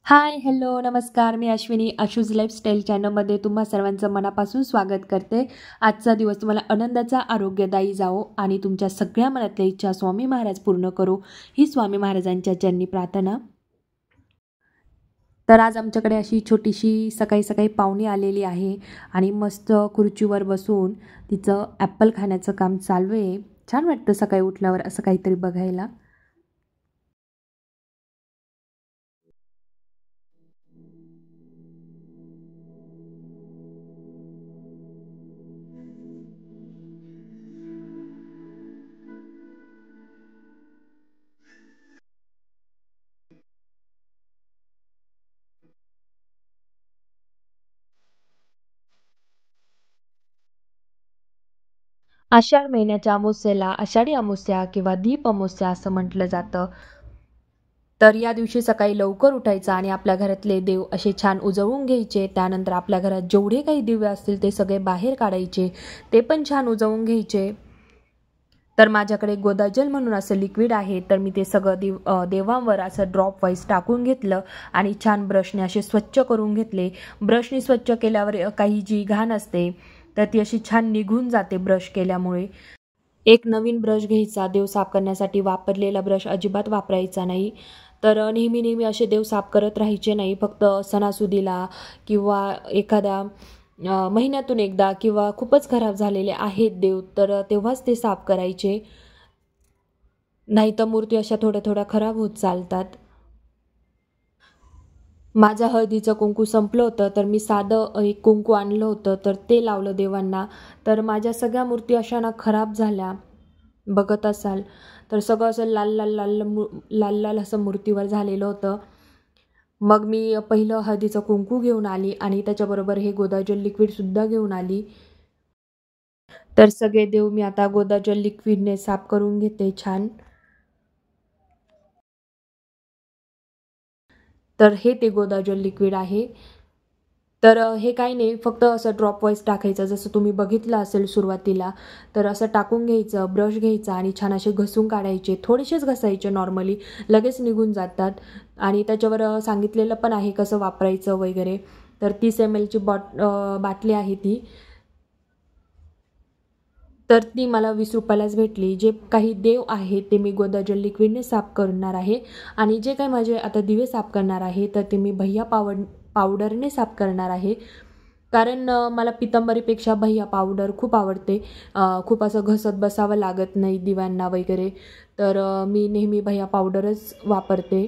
हाय, hello, नमस्कार. मी Ashwini, आशूज lifestyle चॅनलमध्ये तुम्हा सर्वांचं मनापासून स्वागत करते. आजचा दिवस तुम्हाला आनंदाचा, आरोग्यदायी जावो आणि तुमच्या सगळ्या मनातल्या इच्छा स्वामी महाराज पूर्ण करो, ही स्वामी महाराजांच्या चरणी प्रार्थना. तर आज आमच्याकडे अशी छोटीशी सकाळी सकाळी पाहुणी आलेली आहे आणि मस्त खुर्चीवर बसून तिचं ॲपल खाण्याचं काम चालू आहे. छान वाटतं सकाळी उठल्यावर असं काहीतरी बघायला. आषाढ महिन्याच्या अमावस्येला आषाढी अमावस्या किंवा दीप अमावस्या असं म्हटलं जातं. तर या दिवशी सकाळी लवकर उठायचं आणि आपल्या घरातले देव असे छान उजळून घ्यायचे. त्यानंतर आपल्या घरात जेवढे काही दिवे असतील ते सगळे बाहेर काढायचे, ते पण छान उजळून घ्यायचे. तर माझ्याकडे गोदाजल म्हणून असं लिक्विड आहे, तर मी ते सगळं देवांवर असं ड्रॉप वाईज टाकून घेतलं आणि छान ब्रशने असे स्वच्छ करून घेतले. ब्रशने स्वच्छ केल्यावर काही जी घाण असते तर ती अशी छान निघून जाते ब्रश केल्यामुळे. एक नवीन ब्रश घ्यायचा, देव साफ करण्यासाठी वापरलेला ब्रश अजिबात वापरायचा नाही. तर नेहमी नेहमी असे देव साफ करत राहायचे नाही, फक्त सणासुदीला किंवा एखाद्या महिन्यातून एकदा किंवा खूपच खराब झालेले आहेत देव तर तेव्हाच ते साफ करायचे. नाही तर मूर्ती अशा थोड्या थोड्या खराब होत चालतात. माझं हळदीचं कुंकू संपलं होतं, तर मी साधं एक कुंकू आणलं होतं, तर ते लावलं देवांना. तर माझ्या सगळ्या मूर्ती अशा ना खराब झाल्या, बघत असाल. तर सगळं असं लाल लाल लाल लाल लाल असं मूर्तीवर झालेलं होतं. मग मी पहिलं हळदीचं कुंकू घेऊन आली आणि त्याच्याबरोबर हे गोदाजल लिक्विडसुद्धा घेऊन आली. तर सगळे देव मी आता गोदाजल लिक्विडने साफ करून घेते छान. तर हे ते गोदाजल लिक्विड आहे. तर हे काही नाही, फक्त असं ड्रॉप वाईज टाकायचं, जसं तुम्ही बघितलं असेल सुरुवातीला. तर असं टाकून घ्यायचं, ब्रश घ्यायचा आणि छान असे घसून काढायचे. थोडेसेच घसायचे, नॉर्मली लगेच निघून जातात. आणि त्याच्यावर सांगितलेलं पण आहे कसं वापरायचं वगैरे. तर 30 ml ची बाटली आहे ती. तर ती मला 20 रुपयालाच भेटली. जे काही देव आहे ते मी गोदाजल लिक्विडने साफ करणार आहे आणि जे काही माझे आता दिवे साफ करणार आहे तर ते मी भैया पावडरने साफ करणार आहे. कारण मला पितांबरीपेक्षा भैया पावडर खूप आवडते. खूप असं घसत बसावं लागत नाही दिव्यांना वगैरे. तर मी नेहमी भैया पावडरच वापरते.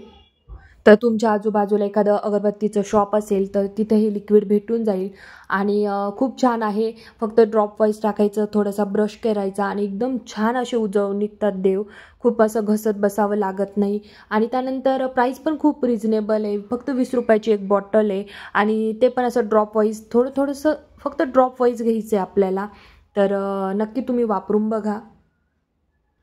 तर तुमच्या आजूबाजूला एखादं अगरबत्तीचं शॉप असेल तर तिथे हे लिक्विड भेटून जाईल आणि खूप छान आहे. फक्त ड्रॉप वाईज टाकायचं, थोडासा ब्रश करायचा आणि एकदम छान असे उजळून निघतात देव. खूप असं घसत बसावं लागत नाही आणि त्यानंतर प्राईस पण खूप रिजनेबल आहे. फक्त 20 रुपयाची एक बॉटल आहे आणि ते पण असं ड्रॉप वाईज थोडंसं फक्त ड्रॉप वाईज घ्यायचं आहे आपल्याला. तर नक्की तुम्ही वापरून बघा.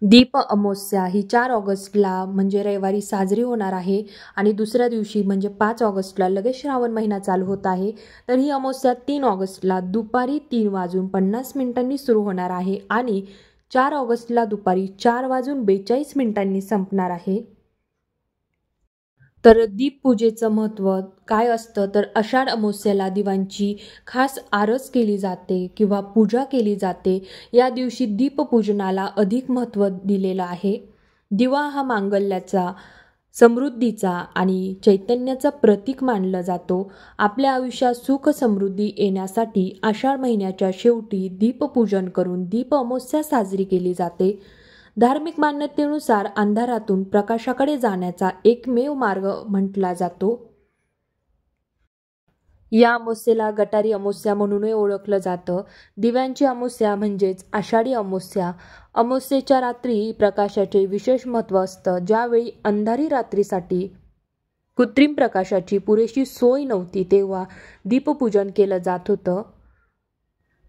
दीप अमावस्या ही 4 ऑगस्टला म्हणजे रविवारी साजरी होणार आहे आणि दुसऱ्या दिवशी म्हणजे 5 ऑगस्टला लगेच श्रावण महिना चालू होत आहे. तर ही अमावस्या 3 ऑगस्टला दुपारी 3:50 सुरू होणार आहे आणि 4 ऑगस्टला दुपारी 4:42 संपणार आहे. तर दीपपूजेचं महत्त्व काय असतं, तर आषाढ अमावस्येला दिवांची खास आरस केली जाते किंवा पूजा केली जाते. या दिवशी दीपपूजनाला अधिक महत्त्व दिलेलं आहे. दिवा हा मांगल्याचा, समृद्धीचा आणि चैतन्याचा प्रतीक मानला जातो. आपल्या आयुष्यात सुख समृद्धी येण्यासाठी आषाढ महिन्याच्या शेवटी दीपपूजन करून दीप अमावस्या साजरी केली जाते. धार्मिक मान्यतेनुसार अंधारातून प्रकाशाकडे जाण्याचा एकमेव मार्ग म्हटला जातो. या अमावस्येला गटारी अमावस्या म्हणूनही ओळखलं जातं. दिव्यांची अमावस्या म्हणजेच आषाढी अमावस्या. अमावस्येच्या रात्री प्रकाशाचे विशेष महत्त्व असतं. ज्यावेळी अंधारी रात्रीसाठी कृत्रिम प्रकाशाची पुरेशी सोय नव्हती तेव्हा दीपपूजन केलं जात होतं.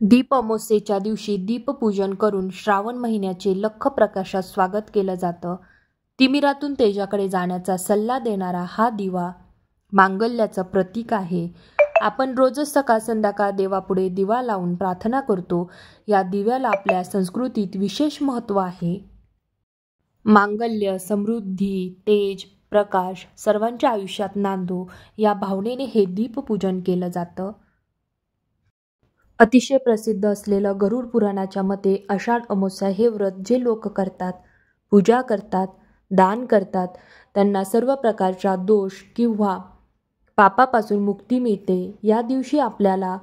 दीप अमावस्येच्या दिवशी दीपपूजन करून श्रावण महिन्याचे लख प्रकाशात स्वागत केलं जातं. तिमिरातून तेजाकडे जाण्याचा सल्ला देणारा हा दिवा मांगल्याचं प्रतीक आहे. आपण रोजच सकाळ संध्याकाळ देवापुढे दिवा लावून प्रार्थना करतो. या दिव्याला आपल्या संस्कृतीत विशेष महत्त्व आहे. मांगल्य, समृद्धी, तेज, प्रकाश सर्वांच्या आयुष्यात नांदो या भावनेने हे दीपपूजन केलं जातं. अतिशय प्रसिद्ध असलेलं गरुड पुराणाच्या मते आषाढ अमावस्या हे व्रत जे लोक करतात, पूजा करतात, दान करतात, त्यांना सर्व प्रकारच्या दोष किंवा पापापासून मुक्ती मिळते. या दिवशी आपल्याला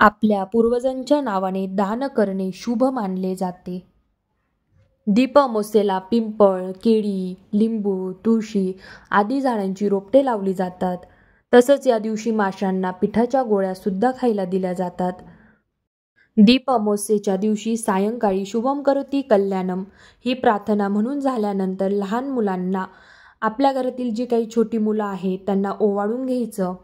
आपल्या पूर्वजांच्या नावाने दान करणे शुभ मानले जाते. दीप अमावस्येला पिंपळ, केळी, लिंबू, तुळशी आदी झाडांची रोपटे लावली जातात. तसंच या दिवशी माशांना पिठाच्या गोळ्या सुद्धा खायला दिल्या जातात. दीप अमावस्येच्या दिवशी सायंकाळी शुभम करोति कल्याणम ही प्रार्थना म्हणून झाल्यानंतर लहान मुलांना, आपल्या घरातील जी काही छोटी मुलं आहेत त्यांना ओवाळून घ्यायचं.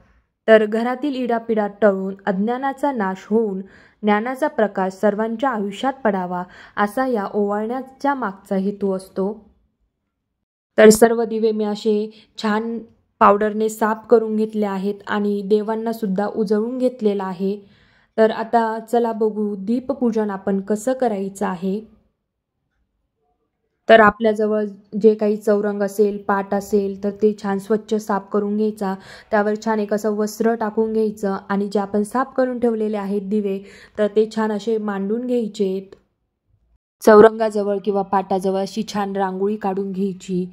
तर घरातील इडापिडा टळून अज्ञानाचा नाश होऊन ज्ञानाचा प्रकाश सर्वांच्या आयुष्यात पडावा असा या ओवाळण्याच्या मागचा हेतू असतो. तर सर्व दिवे मी असे छान पावडरने साफ करून घेतले आहेत आणि देवांना सुद्धा उजळून घेतलेला आहे. तर आता चला बघू दीपपूजन आपण कसं करायचं आहे. तर आपल्याजवळ जे काही चौरंग असेल, पाट असेल तर ते छान स्वच्छ साफ करून घ्यायचा. त्यावर छान एक असं वस्त्र टाकून घ्यायचं आणि जे आपण साफ करून ठेवलेले आहेत दिवे तर ते छान असे मांडून घ्यायचेत. चौरंगाजवळ किंवा पाटाजवळ अशी छान रांगोळी काढून घ्यायची.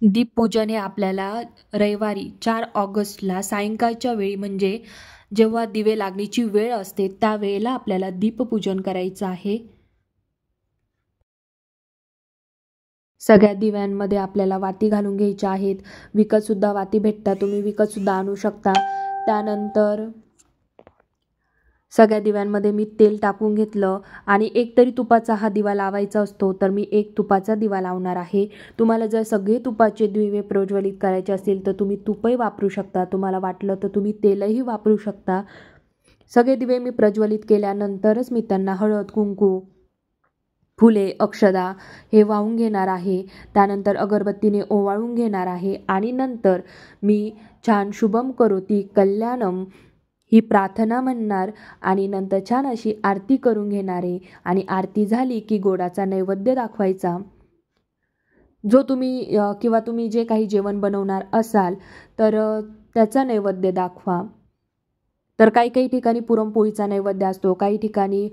दीपपूजन हे आपल्याला रविवारी 4 ऑगस्टला सायंकाळच्या वेळी म्हणजे जेव्हा दिवे लागण्याची वेळ असते त्यावेळेला आपल्याला दीपपूजन करायचं आहे. सगळ्या दिव्यांमध्ये आपल्याला वाती घालून घ्यायच्या आहेत. विकतसुद्धा वाती भेटतात, तुम्ही विकतसुद्धा आणू शकता. त्यानंतर सगळ्या दिव्यांमध्ये मी तेल टाकून घेतलं आणि एक तरी तुपाचा हा दिवा लावायचा असतो तर मी एक तुपाचा दिवा लावणार आहे. तुम्हाला जर सगळे तुपाचे दिवे प्रज्वलित करायचे असतील तर तुम्ही तुपही वापरू शकता. तुम्हाला वाटलं तर तुम्ही तेलही वापरू शकता. सगळे दिवे मी प्रज्वलित केल्यानंतरच मी त्यांना हळद, कुंकू, फुले, अक्षदा हे वाहून घेणार आहे. त्यानंतर अगरबत्तीने ओवाळून घेणार आहे आणि नंतर मी छान शुभम करोति कल्याणम ही प्रार्थना म्हणणार आणि नंतर छान अशी आरती करून घेणार आहे. आणि आरती झाली की गोडाचा नैवेद्य दाखवायचा. जो तुम्ही किंवा तुम्ही जे काही जेवण बनवणार असाल तर त्याचा नैवेद्य दाखवा. तर काही काही ठिकाणी पुरणपोळीचा नैवेद्य असतो, काही ठिकाणी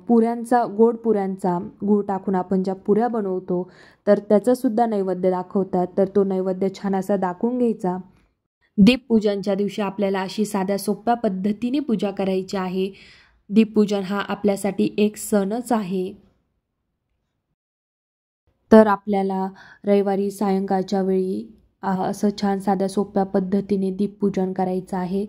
पुऱ्यांचा, गोड पुऱ्यांचा गूळ टाकून आपण ज्या पुऱ्या बनवतो तर त्याचासुद्धा नैवेद्य दाखवतात. तर तो नैवेद्य छान असा दाखवून घ्यायचा. दीपपूजनच्या दिवशी आपल्याला अशी साध्या सोप्या पद्धतीने पूजा करायची आहे. दीपपूजन हा आपल्यासाठी एक सणच आहे. तर आपल्याला रविवारी सायंकाळच्या वेळी असं छान साध्या सोप्या पद्धतीने दीपपूजन करायचं आहे.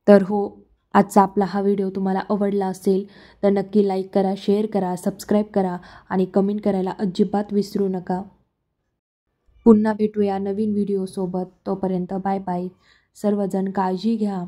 तर हो, आजचा आपला हा व्हिडिओ तुम्हाला आवडला असेल तर नक्की लाईक करा, शेअर करा, सबस्क्राईब करा आणि कमेंट करायला अजिबात विसरू नका. पुन्हा भेटूया नवीन व्हिडिओसोबत. तोपर्यंत बाय बाय. सर्वजण काळजी घ्या.